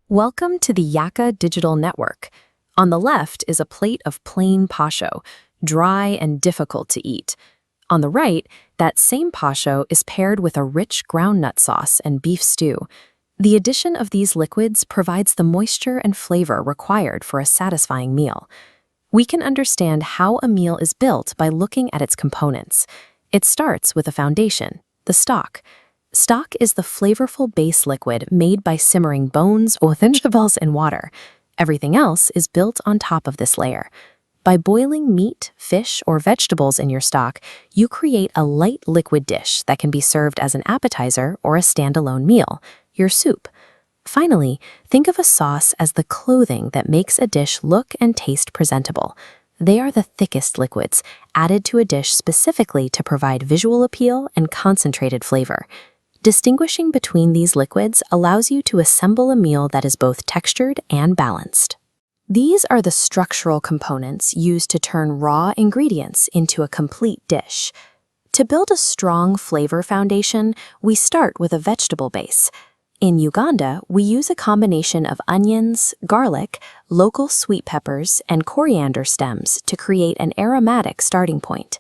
Welcome to the Yaka Digital Network. On the left is a plate of plain pasho, dry and difficult to eat. On the right, that same pasho is paired with a rich groundnut sauce and beef stew. The addition of these liquids provides the moisture and flavor required for a satisfying meal. We can understand how a meal is built by looking at its components. It starts with a foundation, the stock. Stock is the flavorful base liquid made by simmering bones or vegetables in water. Everything else is built on top of this layer. By boiling meat, fish, or vegetables in your stock, you create a light liquid dish that can be served as an appetizer or a standalone meal, your soup. Finally, think of a sauce as the clothing that makes a dish look and taste presentable. They are the thickest liquids, added to a dish specifically to provide visual appeal and concentrated flavor. Distinguishing between these liquids allows you to assemble a meal that is both textured and balanced. These are the structural components used to turn raw ingredients into a complete dish. To build a strong flavor foundation, we start with a vegetable base. In Uganda, we use a combination of onions, garlic, local sweet peppers, and coriander stems to create an aromatic starting point.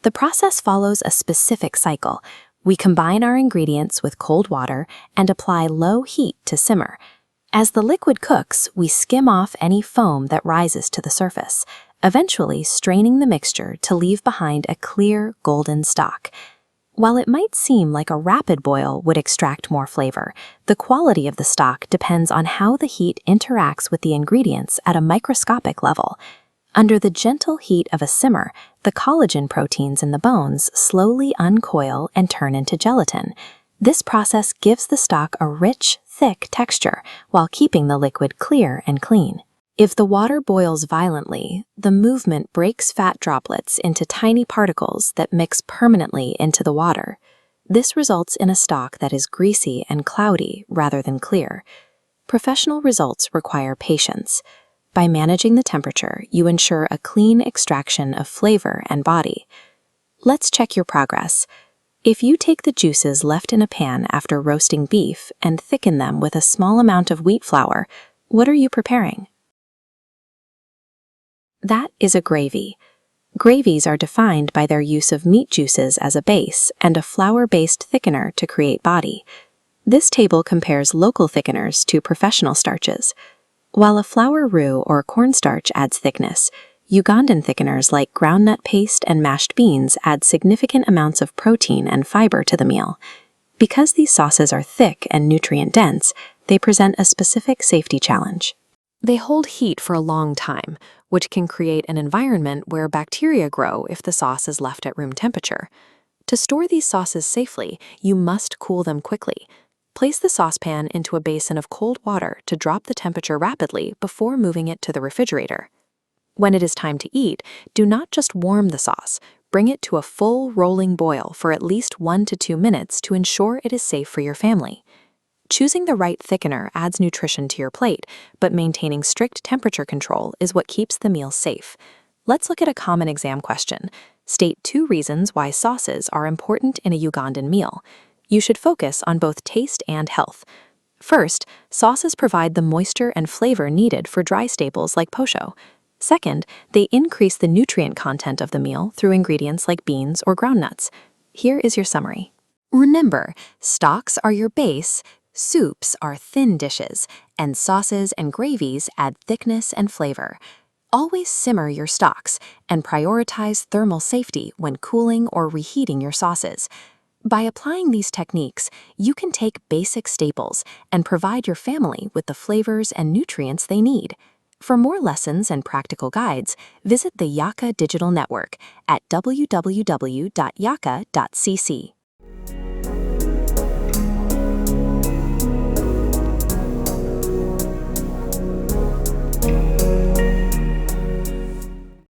The process follows a specific cycle. We combine our ingredients with cold water and apply low heat to simmer. As the liquid cooks, we skim off any foam that rises to the surface, eventually straining the mixture to leave behind a clear, golden stock. While it might seem like a rapid boil would extract more flavor, the quality of the stock depends on how the heat interacts with the ingredients at a microscopic level. Under the gentle heat of a simmer, the collagen proteins in the bones slowly uncoil and turn into gelatin. This process gives the stock a rich, thick texture while keeping the liquid clear and clean. If the water boils violently, the movement breaks fat droplets into tiny particles that mix permanently into the water. This results in a stock that is greasy and cloudy rather than clear. Professional results require patience. By managing the temperature, you ensure a clean extraction of flavor and body. Let's check your progress. If you take the juices left in a pan after roasting beef and thicken them with a small amount of wheat flour, what are you preparing? That is a gravy. Gravies are defined by their use of meat juices as a base and a flour-based thickener to create body. This table compares local thickeners to professional starches. While a flour roux or cornstarch adds thickness, Ugandan thickeners like groundnut paste and mashed beans add significant amounts of protein and fiber to the meal. Because these sauces are thick and nutrient-dense, they present a specific safety challenge. They hold heat for a long time, which can create an environment where bacteria grow if the sauce is left at room temperature. To store these sauces safely, you must cool them quickly. Place the saucepan into a basin of cold water to drop the temperature rapidly before moving it to the refrigerator. When it is time to eat, do not just warm the sauce. Bring it to a full rolling boil for at least 1 to 2 minutes to ensure it is safe for your family. Choosing the right thickener adds nutrition to your plate, but maintaining strict temperature control is what keeps the meal safe. Let's look at a common exam question. State 2 reasons why sauces are important in a Ugandan meal. You should focus on both taste and health. First, sauces provide the moisture and flavor needed for dry staples like posho. Second, they increase the nutrient content of the meal through ingredients like beans or groundnuts. Here is your summary. Remember, stocks are your base, soups are thin dishes, and sauces and gravies add thickness and flavor. Always simmer your stocks and prioritize thermal safety when cooling or reheating your sauces. By applying these techniques, you can take basic staples and provide your family with the flavors and nutrients they need. For more lessons and practical guides, visit the Yaka Digital Network at www.yaka.cc.